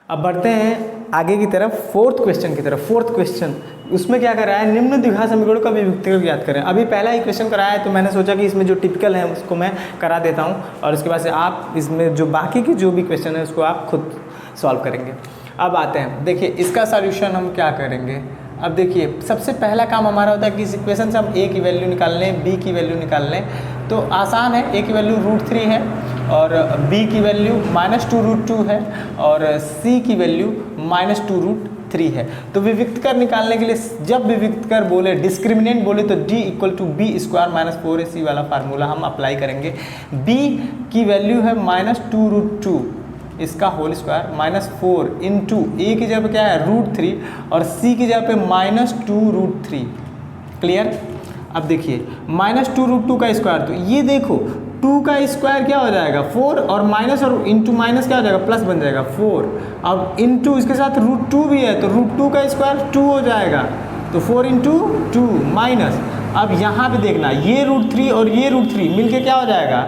अब बढ़ते हैं आगे की तरफ, फोर्थ क्वेश्चन की तरफ। फोर्थ क्वेश्चन उसमें क्या कर रहा है, निम्न द्विघात समीकरणों का विभक्तिकृत ज्ञात करें। अभी पहला ही क्वेश्चन कराया है तो मैंने सोचा कि इसमें जो टिपिकल है उसको मैं करा देता हूँ और उसके बाद से आप इसमें जो बाकी की जो भी क्वेश्चन है उसको आप खुद सॉल्व करेंगे। अब आते हैं, देखिए इसका सॉल्यूशन हम क्या करेंगे। अब देखिए सबसे पहला काम हमारा होता है कि इस इक्वेशन से हम a की वैल्यू निकाल लें, b की वैल्यू निकाल लें। तो आसान है, a की वैल्यू √3 है और b की वैल्यू -2√2 है और c की वैल्यू -2√3 है। तो विविक्तकर निकालने के लिए जब विविक्तकर बोले, डिस्क्रिमिनेंट बोले तो d = b² - 4ac वाला फार्मूला हम अप्लाई करेंगे। b की वैल्यू है -2√2 इसका होल स्क्वायर -4 इंटू ए की जगह पे क्या है √3 और सी की जगह पे -2√3। क्लियर। अब देखिए -2√2 का स्क्वायर, तो ये देखो 2 का स्क्वायर क्या हो जाएगा 4 और माइनस और इंटू माइनस क्या हो जाएगा प्लस बन जाएगा 4। अब इंटू इसके साथ √2 भी है तो √2 का स्क्वायर 2 हो जाएगा, तो 4 × 2 माइनस। अब यहाँ पे देखना ये √3 और ये √3 मिलके क्या हो जाएगा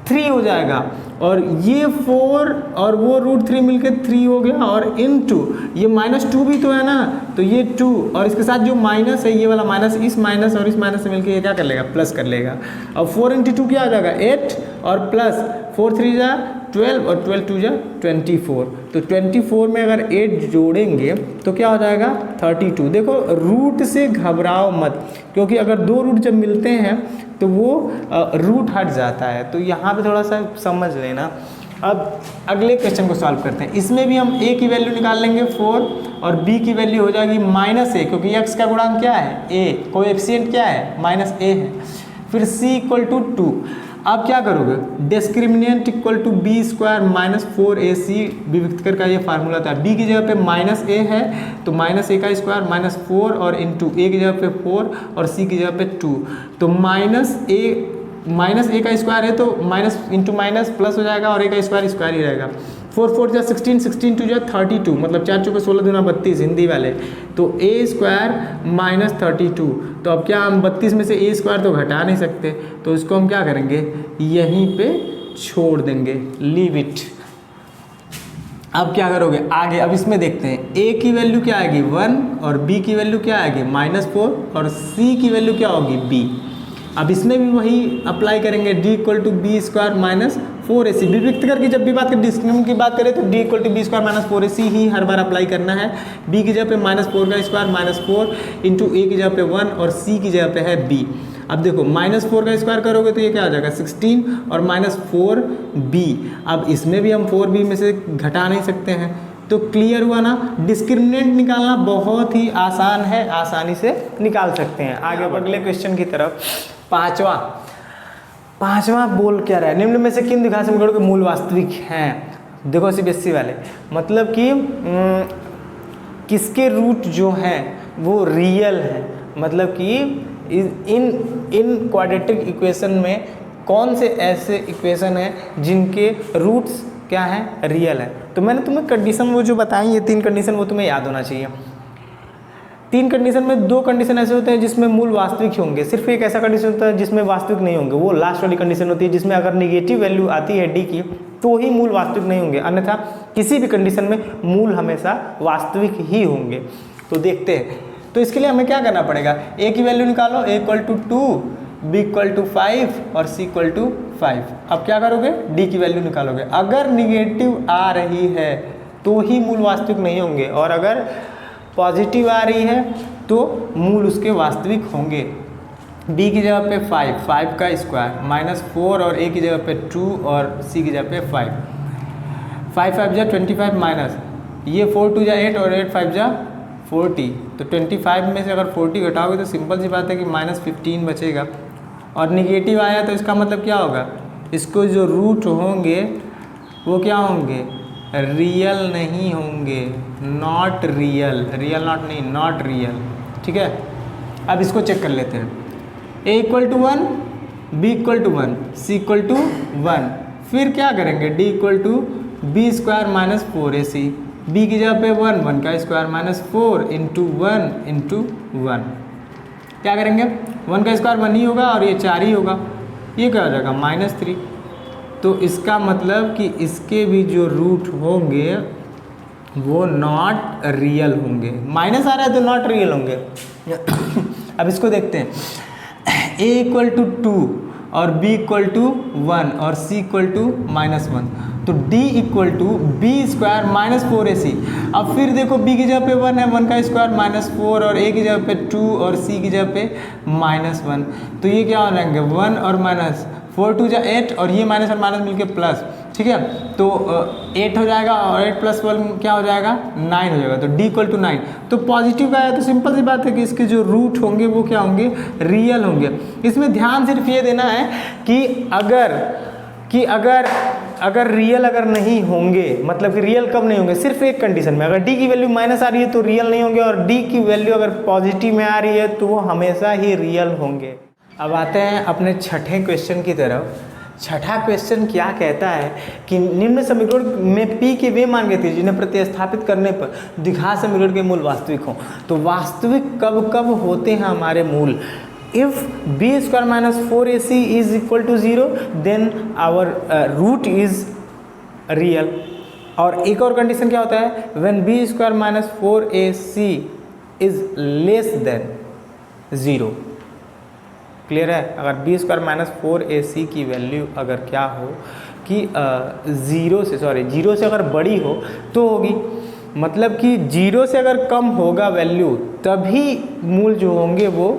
3 हो जाएगा और ये 4 और वो √3 मिलके 3 हो गया और इनटू ये -2 भी तो है ना, तो ये 2 और इसके साथ जो माइनस है ये वाला माइनस, इस माइनस और इस माइनस से मिलके ये क्या कर लेगा प्लस कर लेगा। अब 4 × 2 क्या हो जाएगा 8 और प्लस 4 × 3 = 12 और 12 × 2 = 24। तो 24 में अगर 8 जोड़ेंगे तो क्या हो जाएगा 32। देखो रूट से घबराओ मत, क्योंकि अगर दो रूट जब मिलते हैं तो वो रूट हट जाता है, तो यहाँ पे थोड़ा सा समझ लेना। अब अगले क्वेश्चन को सॉल्व करते हैं। इसमें भी हम a की वैल्यू निकाल लेंगे 4 और b की वैल्यू हो जाएगी -a, क्योंकि x का गुणांक क्या है a, कोएफिशिएंट क्या है -a है। फिर c = 2। अब क्या करोगे, डिस्क्रिमिनेंट = b² - 4ac विविक्तकर का ये फार्मूला था। b की जगह पे -a है तो -a का स्क्वायर -4 और इंटू a की जगह पे 4 और c की जगह पे 2, तो -a का स्क्वायर है तो माइनस इंटू माइनस प्लस हो जाएगा और a का स्क्वायर ही रहेगा। 4 × 4 = 16, 16 × 2 = 32, मतलब 4 × 4 = 16 दूना 32 हिंदी वाले, तो a² - 32। तो अब क्या हम 32 में से a² तो घटा नहीं सकते, तो इसको हम क्या करेंगे यहीं पे छोड़ देंगे, लीव इट। अब क्या करोगे आगे, अब इसमें देखते हैं a की वैल्यू क्या आएगी 1 और b की वैल्यू क्या आएगी -4 और c की वैल्यू क्या होगी b। अब इसमें भी वही अप्लाई करेंगे, d = b² - 4ac। विविक्तकर की जब भी बात करें, डिस्क्रिमिनेंट की बात करें तो d = b² - 4ac ही हर बार अप्लाई करना है। b की जगह पे -4 का स्क्वायर -4 इंटू a की जगह पे 1 और c की जगह पे है b। अब देखो -4 का स्क्वायर करोगे तो ये क्या आ जाएगा 16 और -4b। अब इसमें भी हम 4b में से घटा नहीं सकते हैं, तो क्लियर हुआ ना। डिस्क्रिमिनेंट निकालना बहुत ही आसान है, आसानी से निकाल सकते हैं। आगे अगले क्वेश्चन की तरफ। पांचवा बोल क्या रहा है, निम्न में से किन द्विघात समीकरणों के मूल वास्तविक हैं। देखो CBSE वाले, मतलब कि किसके रूट जो हैं वो रियल है, मतलब कि इन क्वाड्रेटिक इक्वेशन में कौन से ऐसे इक्वेशन हैं जिनके रूट्स क्या हैं रियल है। तो मैंने तुम्हें कंडीशन वो जो बताई, ये 3 कंडीशन वो तुम्हें याद होना चाहिए। 3 कंडीशन में 2 कंडीशन ऐसे होते हैं जिसमें मूल वास्तविक ही होंगे, सिर्फ एक ऐसा कंडीशन होता है जिसमें वास्तविक नहीं होंगे, वो लास्ट वाली कंडीशन होती है जिसमें अगर निगेटिव वैल्यू आती है d की तो ही मूल वास्तविक नहीं होंगे, अन्यथा किसी भी कंडीशन में मूल हमेशा वास्तविक ही होंगे। तो देखते हैं, तो इसके लिए हमें क्या करना पड़ेगा, a की वैल्यू निकालो, a = 2, b = 5 और c = 5। अब क्या करोगे d की वैल्यू निकालोगे, अगर निगेटिव आ रही है तो ही मूल वास्तविक नहीं होंगे और अगर पॉजिटिव आ रही है तो मूल उसके वास्तविक होंगे। b की जगह पे 5 का स्क्वायर -4 और a की जगह पे 2 और c की जगह पे 5 5 × 5 = 25 माइनस ये 4 × 2 = 8 और 8 × 5 = 40, तो 25 में से अगर 40 घटाओगे तो सिंपल सी बात है कि -15 बचेगा और निगेटिव आया तो इसका मतलब क्या होगा, इसको जो रूट होंगे वो क्या होंगे रियल नहीं होंगे, नॉट रियल, रियल नॉट नहीं नॉट रियल। ठीक है, अब इसको चेक कर लेते हैं। a = 1, b = 1, c = 1। फिर क्या करेंगे d = b² - 4ac, b की जगह पे 1 का स्क्वायर -4 इंटू 1 इंटू 1। क्या करेंगे 1 का स्क्वायर 1 ही होगा और ये 4 ही होगा, ये क्या हो जाएगा -3। तो इसका मतलब कि इसके भी जो रूट होंगे वो नॉट रियल होंगे। माइनस आ रहा है तो नॉट रियल होंगे। अब इसको देखते हैं, a इक्वल टू 2 और b इक्वल टू 1 और c इक्वल टू -1, तो d equal to b square minus 4ac। अब फिर देखो b की जगह पे 1 है, 1 का स्क्वायर -4 और a की जगह पे 2 और c की जगह पे -1, तो ये क्या हो जाएंगे 1 और माइनस 4 2 जा 8 और ये माइनस और माइनस मिलके प्लस, ठीक है, तो 8 हो जाएगा और 8 प्लस 1 क्या हो जाएगा 9 हो जाएगा, तो d इक्वल टू 9। तो पॉजिटिव का है तो सिंपल सी बात है कि इसके जो रूट होंगे वो क्या होंगे रियल होंगे। इसमें ध्यान सिर्फ ये देना है कि अगर रियल अगर नहीं होंगे, मतलब कि रियल कब नहीं होंगे, सिर्फ एक कंडीशन में, अगर d की वैल्यू माइनस आ रही है तो रियल नहीं होंगे, और d की वैल्यू अगर पॉजिटिव में आ रही है तो वो हमेशा ही रियल होंगे। अब आते हैं अपने छठे क्वेश्चन की तरफ। छठा क्वेश्चन क्या कहता है कि निम्न समीकरण में p के वे मान गए थे जिन्हें प्रतिस्थापित करने पर द्विघात समीकरण के मूल वास्तविक हों। तो वास्तविक कब कब होते हैं हमारे मूल? If b square minus 4ac is equal to 0 then our root is real. और एक और कंडीशन क्या होता है, when b square minus 4ac is less than 0। Clear है? अगर b स्क्वायर माइनस 4ac की वैल्यू अगर क्या हो कि जीरो से अगर बड़ी हो तो होगी, मतलब कि 0 से अगर कम होगा वैल्यू तभी मूल जो होंगे वो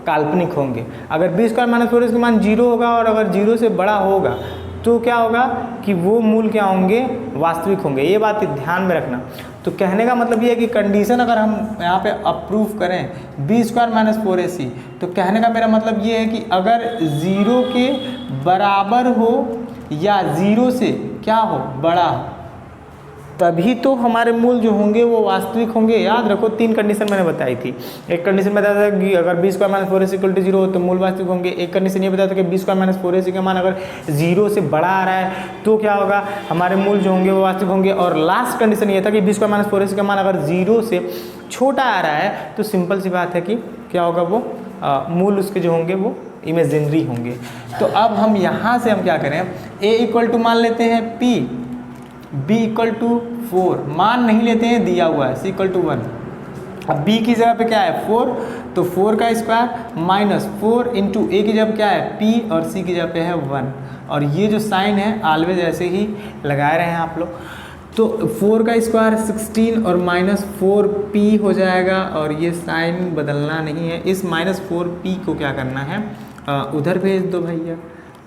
काल्पनिक होंगे। अगर b स्क्वायर माइनस 4ac का मान 0 होगा और अगर 0 से बड़ा होगा तो क्या होगा कि वो मूल क्या होंगे वास्तविक होंगे। ये बात ध्यान में रखना। तो कहने का मतलब ये है कि कंडीशन अगर हम यहाँ पे अप्रूव करें b स्क्वायर माइनस 4ac, तो कहने का मेरा मतलब ये है कि अगर 0 के बराबर हो या 0 से क्या हो बड़ा हो तभी तो हमारे मूल जो होंगे वो वास्तविक होंगे। याद रखो 3 कंडीशन मैंने बताई थी। एक कंडीशन बताया था कि अगर b square minus 4ac equal to 0 हो तो मूल वास्तविक होंगे। एक कंडीशन ये बताया था कि b स्क्वायर माइनस 4ac का मान अगर 0 से बड़ा आ रहा है तो क्या होगा हमारे मूल जो होंगे वो वास्तविक होंगे। और लास्ट कंडीशन ये था कि b स्क्वायर माइनस 4ac का मान अगर 0 से छोटा आ रहा है तो सिंपल सी बात है कि क्या होगा वो मूल उसके जो होंगे वो इमेजिनरी होंगे। तो अब हम यहाँ से हम क्या करें, a इक्वल टू मान लेते हैं p, b इक्वल टू 4 मान नहीं लेते हैं, दिया हुआ है c इक्वल टू 1। अब b की जगह पे क्या है 4, तो 4 का स्क्वायर माइनस 4 इंटू a की जगह क्या है p और c की जगह पे है 1। और ये जो साइन है ऑलवेज ऐसे ही लगाए रहे हैं आप लोग। तो 4 का स्क्वायर 16 और माइनस 4p हो जाएगा, और ये साइन बदलना नहीं है। इस माइनस 4p को क्या करना है उधर भेज दो भैया,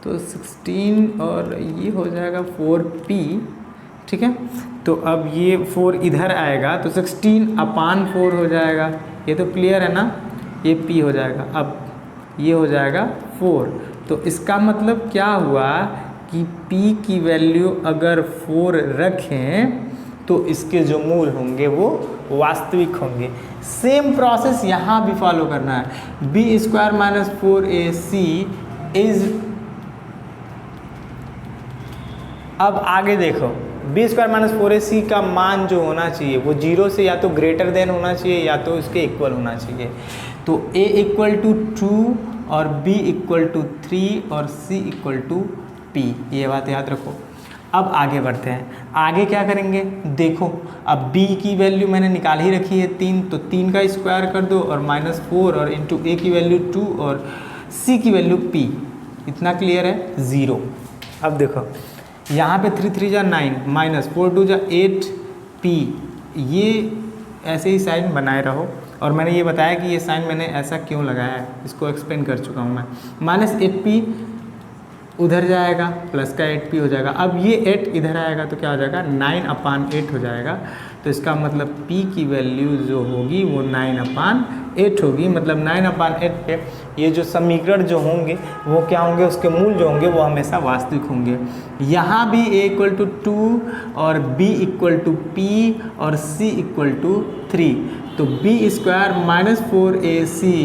तो 16 और ये हो जाएगा 4p, ठीक है। तो अब ये 4 इधर आएगा तो 16/4 हो जाएगा, ये तो क्लियर है ना, ये p हो जाएगा। अब ये हो जाएगा 4, तो इसका मतलब क्या हुआ कि p की वैल्यू अगर 4 रखें तो इसके जो मूल होंगे वो वास्तविक होंगे। सेम प्रोसेस यहाँ भी फॉलो करना है। b square minus 4ac is, अब आगे देखो b स्क्वायर माइनस 4ac का मान जो होना चाहिए वो 0 से या तो ग्रेटर देन होना चाहिए या तो इसके इक्वल होना चाहिए। तो a इक्वल टू 2 और b इक्वल टू 3 और c इक्वल टू p, ये बात याद रखो। अब आगे बढ़ते हैं। आगे क्या करेंगे देखो, अब b की वैल्यू मैंने निकाल ही रखी है 3, तो 3 का स्क्वायर कर दो और माइनस 4 और इंटू a की वैल्यू 2 और c की वैल्यू p, इतना क्लियर है 0। अब देखो यहाँ पे 3 3 जा 9 माइनस 4 2 जा 8p, ये ऐसे ही साइन बनाए रहो। और मैंने ये बताया कि ये साइन मैंने ऐसा क्यों लगाया है, इसको एक्सप्लेन कर चुका हूँ मैं। माइनस 8p उधर जाएगा, प्लस का 8p हो जाएगा। अब ये 8 इधर आएगा तो क्या हो जाएगा 9/8 हो जाएगा। तो इसका मतलब p की वैल्यू जो होगी वो 9/8 होगी। मतलब 9/8 पे ये जो समीकरण जो होंगे वो क्या होंगे, उसके मूल जो होंगे वो हमेशा वास्तविक होंगे। यहाँ भी a इक्वल टू 2 और b इक्वल टू p और c इक्वल टू 3, तो b square minus 4ac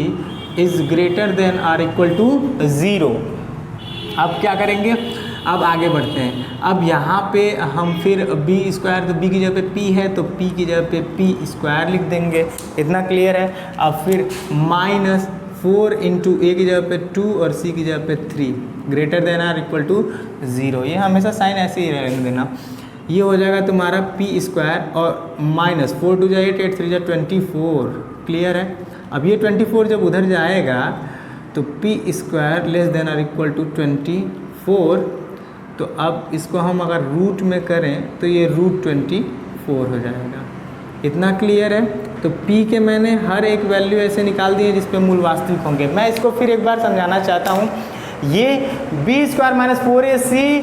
is greater than or equal to 0। अब क्या करेंगे, अब आगे बढ़ते हैं। अब यहाँ पे हम फिर b स्क्वायर, तो b की जगह पे p है तो p की जगह पे p स्क्वायर लिख देंगे, इतना क्लियर है। अब फिर माइनस 4 इंटू a की जगह पे 2 और c की जगह पे 3 greater than or equal to 0, ये हमेशा साइन ऐसे ही रहने देना। ये हो जाएगा तुम्हारा पी स्क्वायर और माइनस 4 2 जा 8 8 3 जा 24। क्लियर है। अब ये 24 जब उधर जाएगा तो पी स्क्वायर लेस देन और इक्वल टू 24। तो अब इसको हम अगर रूट में करें तो ये √24 हो जाएगा। इतना क्लियर है। तो p के मैंने हर एक वैल्यू ऐसे निकाल दिए जिस पे मूल वास्तविक होंगे। मैं इसको फिर एक बार समझाना चाहता हूँ। ये b square minus 4ac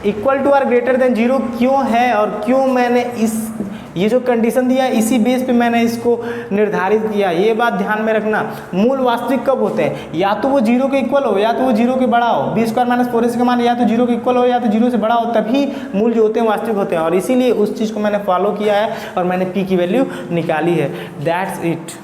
equal to और ग्रेटर देन 0 क्यों है और क्यों मैंने ये जो कंडीशन दिया इसी बेस पे मैंने इसको निर्धारित किया। ये बात ध्यान में रखना। मूल वास्तविक कब होते हैं? या तो वो 0 के इक्वल हो या तो वो 0 के बड़ा हो। b स्क्वायर माइनस 4ac का मान या तो 0 के इक्वल हो या तो 0 से बड़ा हो, तभी मूल जो होते हैं वास्तविक होते हैं। और इसीलिए उस चीज़ को मैंने फॉलो किया है और मैंने p की वैल्यू निकाली है। That's it.